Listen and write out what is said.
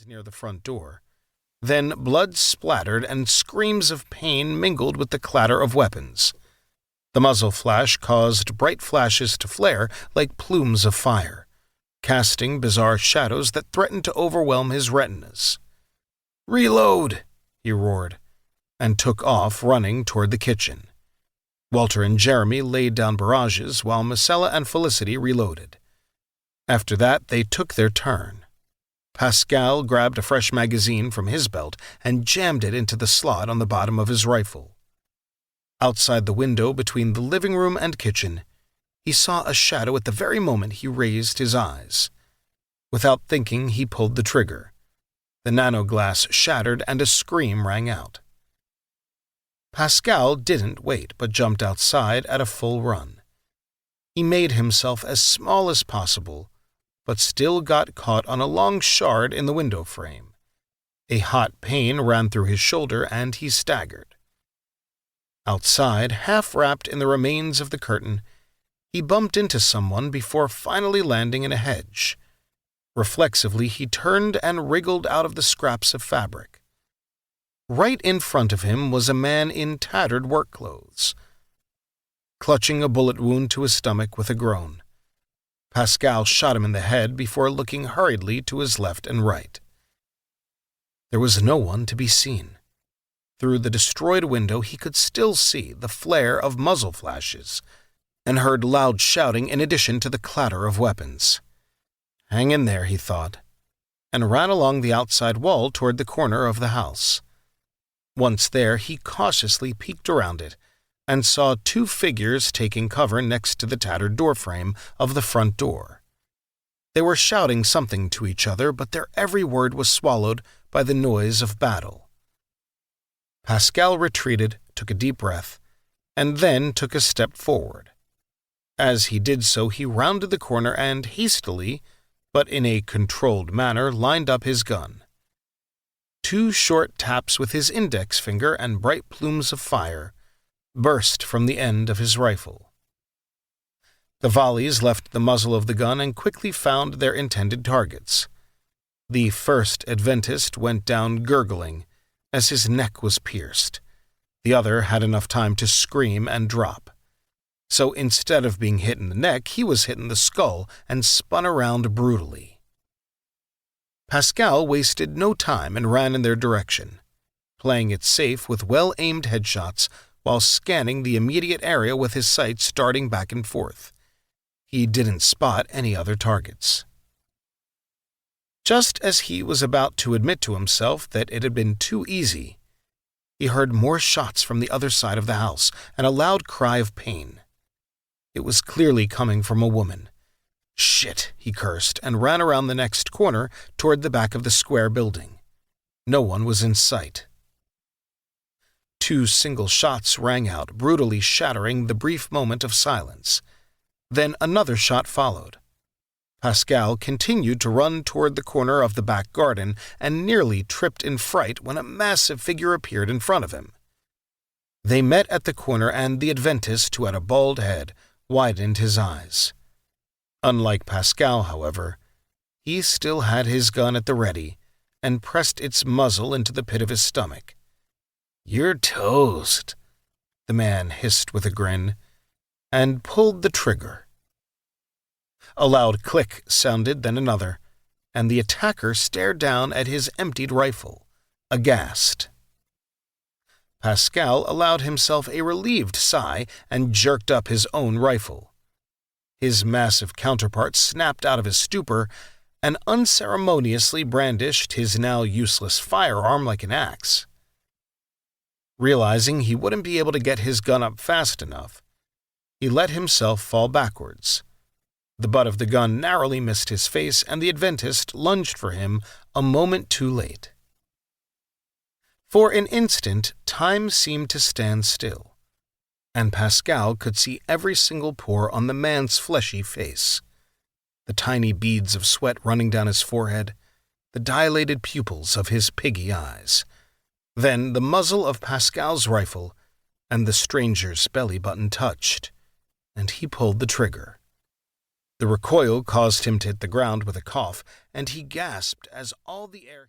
near the front door. Then blood splattered and screams of pain mingled with the clatter of weapons. The muzzle flash caused bright flashes to flare like plumes of fire, casting bizarre shadows that threatened to overwhelm his retinas. "Reload!" he roared, and took off, running toward the kitchen. Walter and Jeremy laid down barrages while Marcella and Felicity reloaded. After that, they took their turn. Pascal grabbed a fresh magazine from his belt and jammed it into the slot on the bottom of his rifle. Outside the window between the living room and kitchen, he saw a shadow at the very moment he raised his eyes. Without thinking, he pulled the trigger. The nanoglass shattered and a scream rang out. Pascal didn't wait, but jumped outside at a full run. He made himself as small as possible, but still got caught on a long shard in the window frame. A hot pain ran through his shoulder, and he staggered. Outside, half wrapped in the remains of the curtain, he bumped into someone before finally landing in a hedge. Reflexively, he turned and wriggled out of the scraps of fabric. Right in front of him was a man in tattered work clothes, clutching a bullet wound to his stomach with a groan. Pascal shot him in the head before looking hurriedly to his left and right. There was no one to be seen. Through the destroyed window he could still see the flare of muzzle flashes and heard loud shouting in addition to the clatter of weapons. "Hang in there," he thought, and ran along the outside wall toward the corner of the house. Once there, he cautiously peeked around it and saw two figures taking cover next to the tattered doorframe of the front door. They were shouting something to each other, but their every word was swallowed by the noise of battle. Pascal retreated, took a deep breath, and then took a step forward. As he did so, he rounded the corner and hastily, but in a controlled manner, lined up his gun. Two short taps with his index finger and bright plumes of fire burst from the end of his rifle. The volleys left the muzzle of the gun and quickly found their intended targets. The first Adventist went down gurgling as his neck was pierced. The other had enough time to scream and drop. So instead of being hit in the neck, he was hit in the skull and spun around brutally. Pascal wasted no time and ran in their direction, playing it safe with well-aimed headshots while scanning the immediate area with his sights darting back and forth. He didn't spot any other targets. Just as he was about to admit to himself that it had been too easy, he heard more shots from the other side of the house and a loud cry of pain. It was clearly coming from a woman. "Shit," he cursed, and ran around the next corner toward the back of the square building. No one was in sight. Two single shots rang out, brutally shattering the brief moment of silence. Then another shot followed. Pascal continued to run toward the corner of the back garden and nearly tripped in fright when a massive figure appeared in front of him. They met at the corner, and the Adventist, who had a bald head, widened his eyes. Unlike Pascal, however, he still had his gun at the ready and pressed its muzzle into the pit of his stomach. "You're toast," the man hissed with a grin, and pulled the trigger. A loud click sounded, then another, and the attacker stared down at his emptied rifle, aghast. Pascal allowed himself a relieved sigh and jerked up his own rifle. His massive counterpart snapped out of his stupor and unceremoniously brandished his now useless firearm like an axe. Realizing he wouldn't be able to get his gun up fast enough, he let himself fall backwards. The butt of the gun narrowly missed his face, and the Adventist lunged for him a moment too late. For an instant, time seemed to stand still, and Pascal could see every single pore on the man's fleshy face, the tiny beads of sweat running down his forehead, the dilated pupils of his piggy eyes. Then the muzzle of Pascal's rifle and the stranger's belly button touched, and he pulled the trigger. The recoil caused him to hit the ground with a cough, and he gasped as all the air